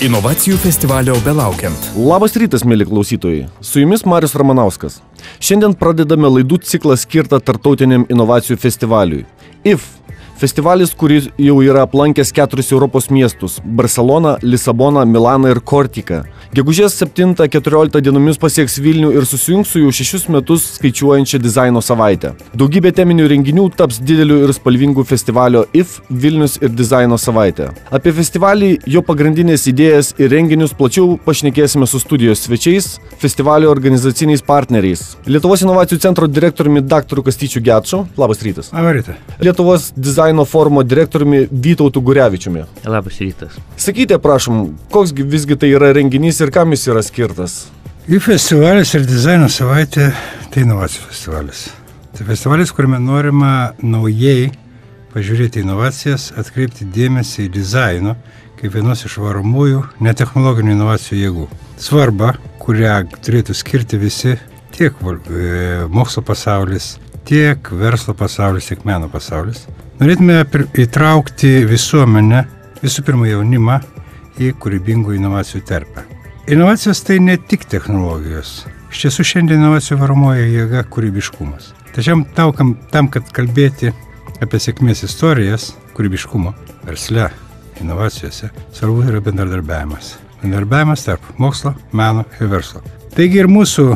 Inovacijų festivalio belaukiant. Labas rytas, mėly klausytojai. Su jumis Marius Ramanauskas. Šiandien pradedame laidų ciklą skirtą tarptautiniam inovacijų festivaliui. IF. Festivalis, kuris jau yra aplankęs 4 Europos miestus – Barceloną, Lisaboną, Milaną ir Kortiką. Gegužės 7-14 dienomis pasieks Vilnių ir susijungs su jau 6 metus skaičiuojančia dizaino savaitę. Daugybė teminių renginių taps dideliu ir spalvingu festivalio IF Vilnius ir dizaino savaitę. Apie festivalį, jo pagrindinės idėjas ir renginius plačiau pašnekėsime su studijos svečiais, festivalio organizaciniais partneriais. Lietuvos inovacijų centro direktoriumi dr. Kastyčiu Geču. Labas rytas. Labas rytas. Lietuvos dizaino forumo direktoriumi Vytautu Gurevičiumi. Labas rytas. Sakykite, prašom, koks visgi tai yra renginys ir kam jis yra skirtas? IF festivalis ir dizaino savaitė tai inovacijų festivalis. Tai festivalis, kuriame norima naujai pažiūrėti inovacijas, atkreipti dėmesį į dizaino kaip vienos iš varomųjų netechnologinių inovacijų jėgų. Svarba, kurią turėtų skirti visi, tiek mokslo pasaulis, tiek verslo pasaulis, tiek meno pasaulis. Norėtume įtraukti visuomenę, visų pirma jaunimą, į kūrybingų inovacijų terpę. Inovacijos tai ne tik technologijos. Iš tiesų šiandien inovacijų varomoji jėga kūrybiškumas. Tačiau tam, kad kalbėti apie sėkmės istorijas, kūrybiškumo, versle, inovacijose, svarbu yra bendradarbiavimas. Bendradarbiavimas tarp mokslo, meno ir verslo. Taigi ir mūsų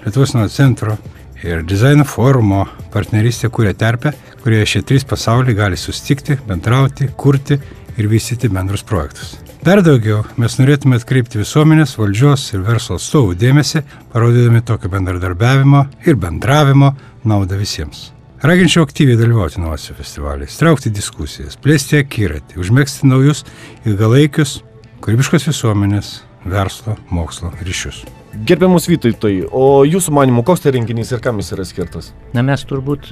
Lietuvos inovacijų centro ir dizaino forumo partnerystė kuria terpę, kurioje šie 3 pasauliai gali susitikti, bendrauti, kurti ir vystyti bendrus projektus. Dar daugiau mes norėtume atkreipti visuomenės, valdžios ir verslo atstovų dėmesį, parodydami tokio bendradarbiavimo ir bendravimo naudą visiems. Raginčiau aktyviai dalyvauti inovacijų festivaliais, traukti diskusijas, plėsti akiratį, užmegzti naujus ilgalaikius kūrybiškos visuomenės, verslo, mokslo ryšius. Gerbiamus Vytautai, o jūsų manymu, koks tai renginys ir kam jis yra skirtas? Na, mes turbūt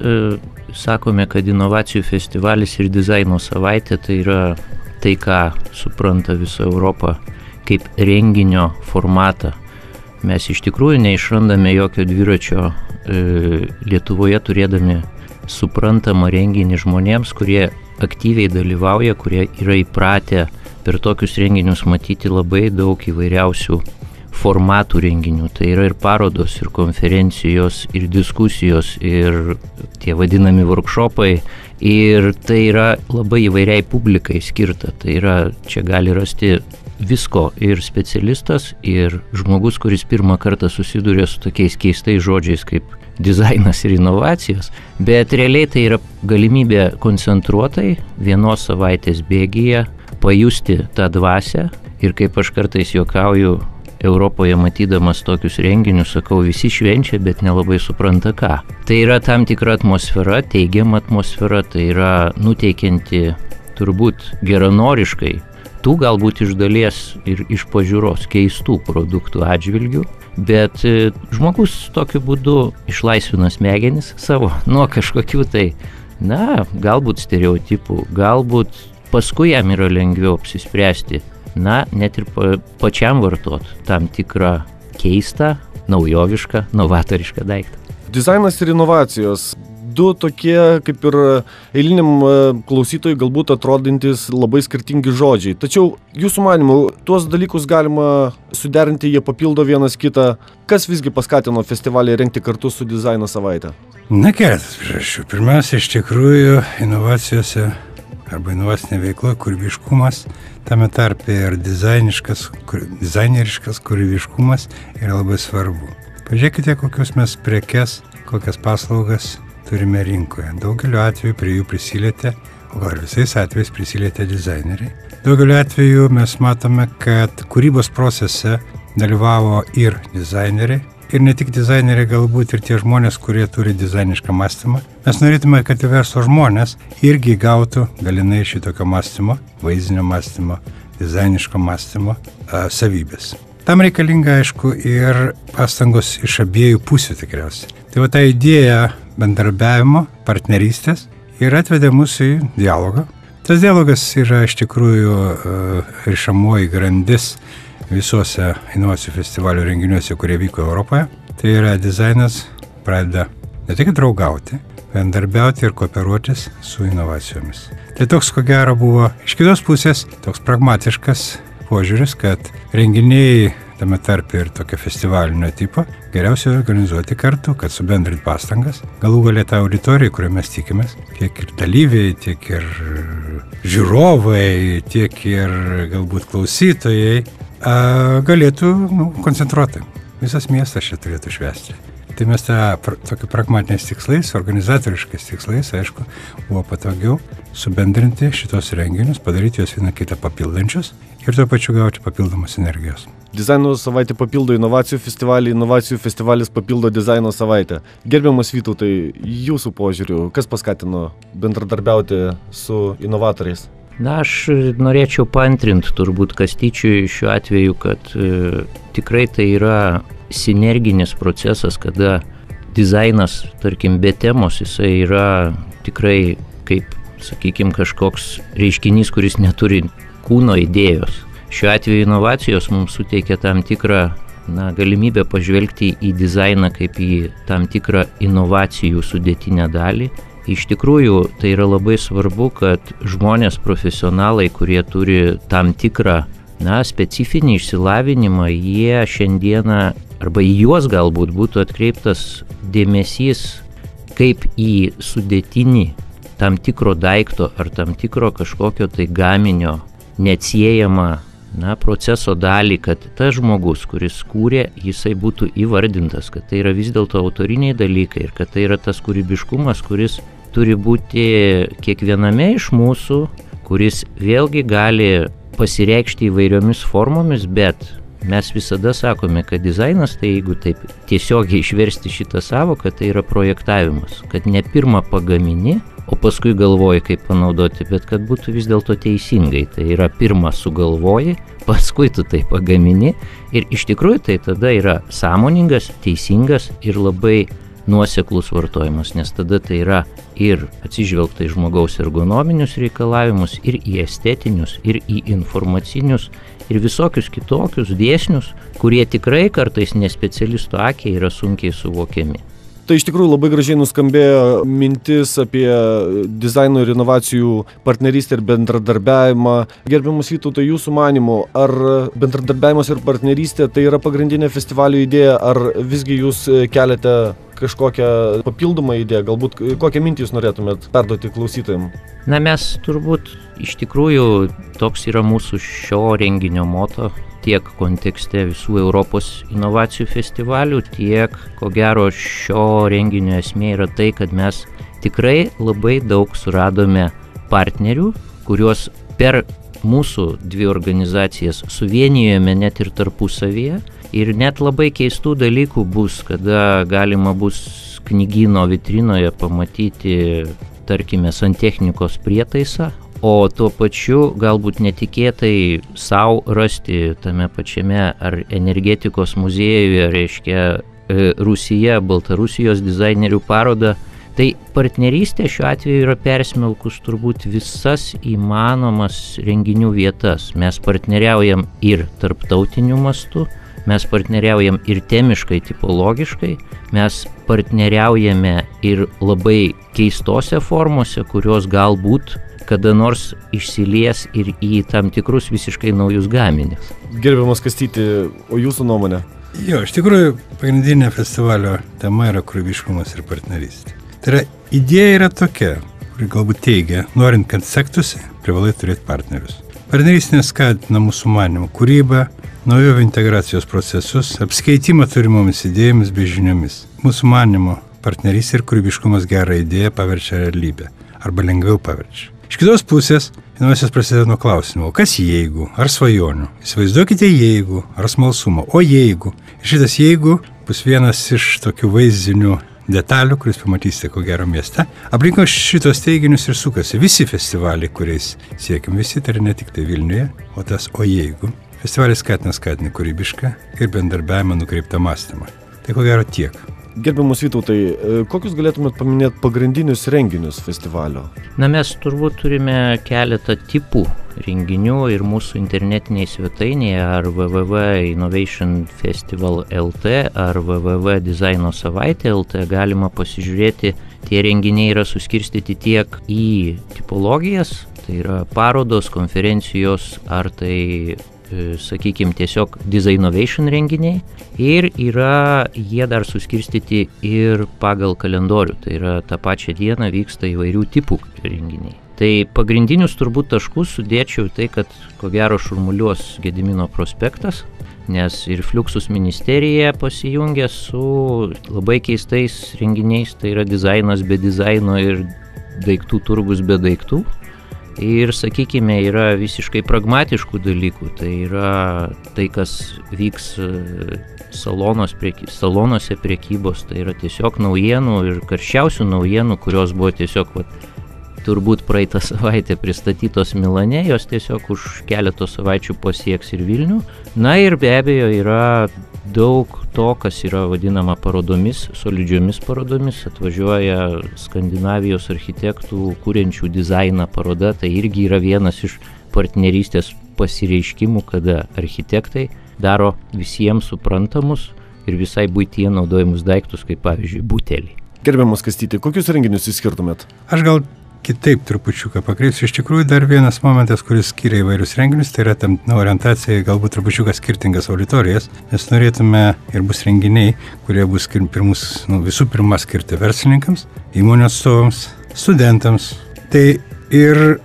sakome, kad inovacijų festivalis ir dizaino savaitė tai yra tai, ką supranta visa Europa kaip renginio formatą. Mes iš tikrųjų neišrandame jokio dviračio Lietuvoje, turėdami suprantamą renginį žmonėms, kurie aktyviai dalyvauja, kurie yra įpratę per tokius renginius matyti labai daug įvairiausių formatų renginių. Tai yra ir parodos, ir konferencijos, ir diskusijos, ir tie vadinami workshopai. Ir tai yra labai įvairiai publikai skirta. Tai yra, čia gali rasti visko ir specialistas, ir žmogus, kuris pirmą kartą susiduria su tokiais keistais žodžiais kaip dizainas ir inovacijos. Bet realiai tai yra galimybė koncentruotai vienos savaitės bėgyje pajusti tą dvasią. Ir kaip aš kartais juokauju, Europoje matydamas tokius renginius, sakau, visi švenčia, bet nelabai supranta ką. Tai yra tam tikra atmosfera, teigiama atmosfera, tai yra nuteikianti turbūt geranoriškai, tų galbūt iš dalies ir iš pažiūros keistų produktų atžvilgių, bet žmogus tokiu būdu išlaisvina smegenis savo nuo kažkokių tai, galbūt stereotipų, galbūt paskui jam yra lengviau apsispręsti. Net ir pačiam vartot tam tikrą keistą, naujovišką, novatorišką daiktą. Dizainas ir inovacijos. 2 tokie, kaip ir eiliniam klausytojui galbūt atrodantis labai skirtingi žodžiai. Tačiau jūsų manymu, tuos dalykus galima suderinti, jie papildo vienas kitą. Kas visgi paskatino festivalį rengti kartu su dizaino savaitę? Keletas priežasčių. Pirmiausia, iš tikrųjų, inovacijose arba inovacinė veikla, kūrybiškumas, tame tarpe ir dizaineriškas kūrybiškumas yra labai svarbu. Pažiūrėkite, kokius mes prekes, kokias paslaugas turime rinkoje. Daugeliu atveju prie jų prisilietė, o gal visais atvejais prisilietė dizaineriai. Daugeliu atveju mes matome, kad kūrybos procese dalyvavo ir dizaineriai. Ir ne tik dizaineriai, galbūt ir tie žmonės, kurie turi dizainišką mąstymą. Mes norėtume, kad verslo žmonės irgi gautų dalinai šitokio mąstymo, vaizdinio mąstymo, dizainiško mąstymo savybės. Tam reikalinga, aišku, ir pastangos iš abiejų pusių tikriausiai. Tai va ta idėja bendradarbiavimo, partnerystės ir atvedė mus į dialogą. Tas dialogas yra iš tikrųjų rišamoji grandis visuose inovacijų festivalio renginiuose, kurie vyko Europoje. Tai yra dizainas pradeda ne tik draugauti, bendarbiauti ir kooperuotis su inovacijomis. Tai toks, ko gero, buvo iš kitos pusės toks pragmatiškas požiūris, kad renginiai, tame tarp ir tokio festivalinio tipo, geriausia organizuoti kartu, kad subendrinti pastangas. Galų galia tą auditoriją, kurią mes tikimės, tiek ir dalyviai, tiek ir žiūrovai, tiek ir galbūt klausytojai, galėtų koncentruoti. Visas miestas čia turėtų švęsti. Tai mes tokiu pragmatiniais tikslais, organizatoriškais tikslais, aišku, buvo patogiau subendrinti šitos renginius, padaryti juos vieną kitą papildančius ir tuo pačiu gauti papildomas energijos. Dizaino savaitė papildo inovacijų festivalį, inovacijų festivalis papildo dizaino savaitę. Gerbiamas Vytautai, jūsų požiūriu, kas paskatino bendradarbiauti su inovatoriais? Na, aš norėčiau paantrinti turbūt Kastyčiui šiuo atveju, kad tikrai tai yra sinerginis procesas, kada dizainas, tarkim, be temos, jisai yra tikrai kaip, sakykime, kažkoks reiškinys, kuris neturi kūno idėjos. Šiuo atveju inovacijos mums suteikia tam tikrą galimybę pažvelgti į dizainą kaip į tam tikrą inovacijų sudėtinę dalį. Iš tikrųjų, tai yra labai svarbu, kad žmonės profesionalai, kurie turi tam tikrą specifinį išsilavinimą, jie šiandieną, arba į juos galbūt būtų atkreiptas dėmesys kaip į sudėtinį tam tikro daikto ar tam tikro kažkokio tai gaminio neatsiejamą proceso dalį, kad tas žmogus, kuris kūrė, jisai būtų įvardintas, kad tai yra vis dėlto autoriniai dalykai ir kad tai yra tas kūrybiškumas, kuris turi būti kiekviename iš mūsų, kuris vėlgi gali pasireikšti įvairiomis formomis, bet mes visada sakome, kad dizainas, tai jeigu taip tiesiogiai išversti šitą savoką, tai yra projektavimas, kad ne pirmą pagamini, o paskui galvoji, kaip panaudoti, bet kad būtų vis dėlto teisingai. Tai yra pirmą sugalvoji, paskui tu tai pagamini ir iš tikrųjų tai tada yra sąmoningas, teisingas ir labai nuoseklus vartojimas, nes tada tai yra ir atsižvelgta į žmogaus ergonominius reikalavimus, ir į estetinius, ir į informacinius, ir visokius kitokius dėsnius, kurie tikrai kartais nespecialisto akiai yra sunkiai suvokiami. Tai iš tikrųjų labai gražiai nuskambėjo mintis apie dizaino ir inovacijų partnerystę ir bendradarbiavimą. Gerbiamas Vytautai, jūsų manymu, ar bendradarbiavimas ir partnerystė tai yra pagrindinė festivalio idėja, ar visgi jūs keliate kažkokią papildomą idėją, galbūt kokią mintį jūs norėtumėt perduoti klausytojams? Na, mes turbūt iš tikrųjų toks yra mūsų šio renginio moto, tiek kontekste visų Europos inovacijų festivalių, tiek, ko gero, šio renginio esmė yra tai, kad mes tikrai labai daug suradome partnerių, kuriuos per mūsų dvi organizacijas suvienijome net ir tarpusavyje. Ir net labai keistų dalykų bus, kada galima bus knygyno vitrinoje pamatyti, tarkime, santechnikos prietaisą, o tuo pačiu galbūt netikėtai sau rasti tame pačiame ar energetikos muziejuje, reiškia Rusija, Baltarusijos dizainerių parodą. Tai partnerystė šiuo atveju yra persmelkus turbūt visas įmanomas renginių vietas. Mes partneriaujam ir tarptautiniu mastu, mes partneriaujam ir temiškai, tipologiškai, mes partneriaujame ir labai keistose formose, kurios galbūt kada nors išsilies ir į tam tikrus visiškai naujus gaminius. Gerbiamas Kastyti, o jūsų nuomonė? Jo, iš tikrųjų, pagrindinė festivalio tema yra kūrybiškumas ir partnerystė. Tai yra, idėja yra tokia, kuri galbūt teigia, norint, kad sektųsi, privalai turėti partnerius. Partnerystė skatina mūsų manymų kūrybą, naujovių integracijos procesus, apskeitimą turimomis idėjomis bei žiniomis. Mūsų manymų partnerystė ir kūrybiškumas gerą idėją paverčia realybę arba lengviau paverčia. Iš kitos pusės, inovacijos prasideda nuo klausimų, kas jeigu, ar svajonių. Įsivaizduokite jeigu, ar smalsumo, o jeigu. Ir šitas jeigu bus vienas iš tokių vaizdinių detalių, kuris pamatysite ko gero mieste. Aplinkos šitos teiginius ir sukasi visi festivaliai, kuriais siekiam visi, tai ne tik tai Vilniuje, o tas o jeigu. Festivalis skatina kūrybišką ir bendarbiavimą nukreiptą mąstymą. Tai ko gero tiek. Gerbiamas Vytautai, kokius galėtumėt paminėti pagrindinius renginius festivalio? Na, mes turbūt turime keletą tipų renginių ir mūsų internetiniai svetainėje ar www.innovationfestival.lt ar www.dizainosavaitė.lt galima pasižiūrėti. Tie renginiai yra suskirstyti tiek į tipologijas, tai yra parodos, konferencijos ar tai sakykime, tiesiog Designovation renginiai ir yra jie dar suskirstyti ir pagal kalendorių, tai yra tą pačią dieną vyksta įvairių tipų renginiai. Tai pagrindinius turbūt taškus sudėčiau tai, kad ko gero šurmuliuos Gedimino prospektas, nes ir Fluxus ministerija pasijungia su labai keistais renginiais, tai yra dizainas be dizaino ir daiktų turgus be daiktų. Ir, sakykime, yra visiškai pragmatiškų dalykų, tai yra tai, kas vyks salonuose prekybos, tai yra tiesiog naujienų ir karščiausių naujienų, kurios buvo tiesiog turbūt praeitą savaitę pristatytos Milane, jos tiesiog už keletos savaičių pasieks ir Vilnių. Na ir be abejo yra daug to, kas yra vadinama parodomis, solidžiomis parodomis, atvažiuoja Skandinavijos architektų kuriančių dizainą paroda, tai irgi yra vienas iš partnerystės pasireiškimų, kada architektai daro visiems suprantamus ir visai buityje naudojamus daiktus, kaip pavyzdžiui butelį. Gerbiamas Kastyti, kokius renginius išskirtumėt? Aš gal kitaip trupučiuką pakreipsiu. Iš tikrųjų, dar vienas momentas, kuris skiria įvairius renginius, tai yra tam orientacija galbūt trupučiuką skirtingas auditorijas, nes norėtume ir bus renginiai, kurie bus visų pirma skirti verslininkams, įmonių atstovams, studentams, tai ir,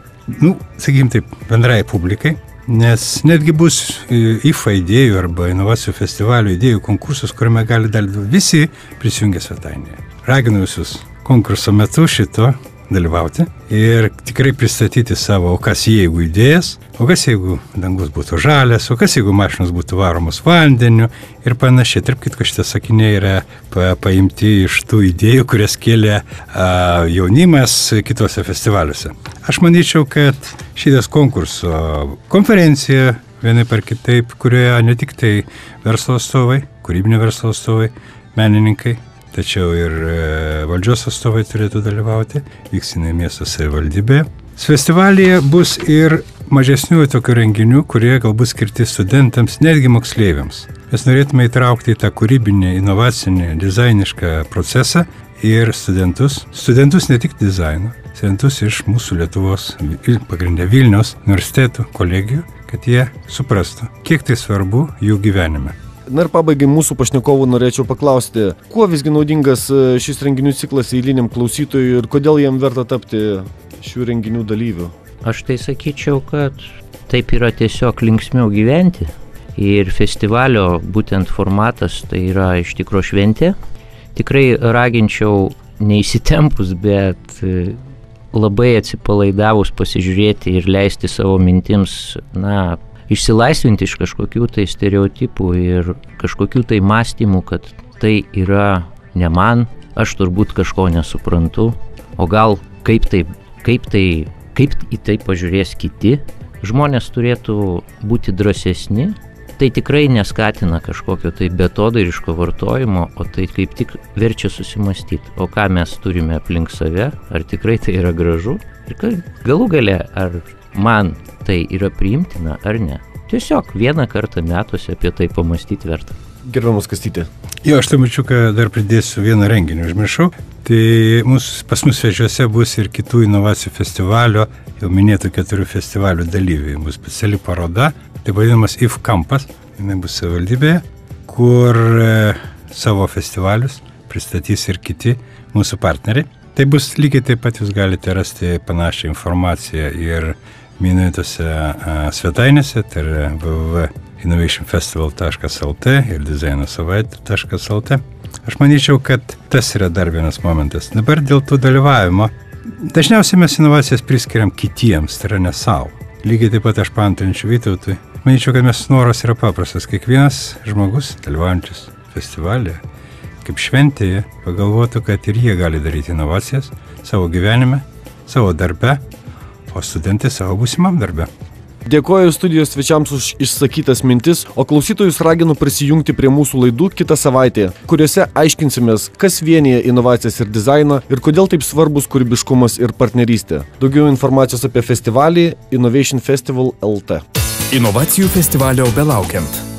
sakykime taip, bendrai publikai, nes netgi bus IFA idėjų arba inovacijų festivalio idėjų konkursas, kuriame gali dalyvauti visi prisijungę svetainėje. Raginu visus konkurso metu šito dalyvauti ir tikrai pristatyti savo, o kas jeigu idėjas, o kas jeigu dangus būtų žalias, o kas jeigu mašinos būtų varomos vandeniu ir panašiai. Tarp kitko, šitie sakiniai yra paimti iš tų idėjų, kurias kėlė jaunimas kitose festivaliuose. Aš manyčiau, kad šitas konkurso konferencija, vienaip ar kitaip, kurioje ne tik tai verslo atstovai, kūrybinio verslo atstovai, menininkai, tačiau ir valdžios atstovai turėtų dalyvauti, vyksinai miesto savivaldybėje. Festivalyje bus ir mažesnių tokių renginių, kurie galbūt skirti studentams, netgi moksleiviams. Mes norėtume įtraukti į tą kūrybinį, inovacinį, dizainišką procesą ir studentus ne tik dizaino, studentus iš mūsų Lietuvos, pagrindė Vilniaus universitetų, kolegijų, kad jie suprastų, kiek tai svarbu jų gyvenime. Na ir pabaigai mūsų pašnekovų norėčiau paklausti, kuo visgi naudingas šis renginių ciklas eiliniam klausytojui ir kodėl jam verta tapti šių renginių dalyvių? Aš tai sakyčiau, kad taip yra tiesiog linksmiau gyventi ir festivalio būtent formatas tai yra iš tikro šventė. Tikrai raginčiau neįsitempus, bet labai atsipalaidavus pasižiūrėti ir leisti savo mintims, išsilaisvinti iš kažkokių tai stereotipų ir kažkokių tai mąstymų, kad tai yra ne man, aš turbūt kažko nesuprantu, o gal kaip į tai pažiūrės kiti. Žmonės turėtų būti drąsesni, tai tikrai neskatina kažkokio tai betodariško vartojimo, o tai kaip tik verčia susimastyti, o ką mes turime aplink save, ar tikrai tai yra gražu ir galų gale, ar man tai yra priimtina ar ne. Tiesiog vieną kartą metuose apie tai pamastyti verta. Gerbiamas Kastyti. Jo, aš tai mačiau, kad dar pridėsiu vieną renginį, užmiršau. Tai pas mus svečiuose bus ir kitų inovacijų festivalio, jau minėtų 4 festivalių dalyviai. Bus speciali paroda, tai vadinamas IF kampas, jinai bus savivaldybėje, kur savo festivalius pristatys ir kiti mūsų partneriai. Tai bus lygiai taip pat, jūs galite rasti panašią informaciją ir minėtose svetainėse, tai yra www.innovationfestival.lt ir dizainosavaitė.lt. Aš manyčiau, kad tas yra dar vienas momentas. Dabar dėl tų dalyvavimo, dažniausiai mes inovacijas priskiriam kitiems, tai yra ne savo. Lygiai taip pat aš paantrinčiau Vytautui. Manyčiau, kad mes noras yra paprastas. Kiekvienas žmogus, dalyvaujantis festivalyje, kaip šventėje, pagalvotų, kad ir jie gali daryti inovacijas savo gyvenime, savo darbe, o studentai savo būsimam darbe. Dėkoju studijos svečiams už išsakytas mintis, o klausytojus raginu prisijungti prie mūsų laidų kitą savaitę, kuriuose aiškinsimės, kas vienyje inovacijas ir dizainą ir kodėl taip svarbus kūrybiškumas ir partnerystė. Daugiau informacijos apie festivalį Innovation Festival LT. Inovacijų festivalio belaukiant.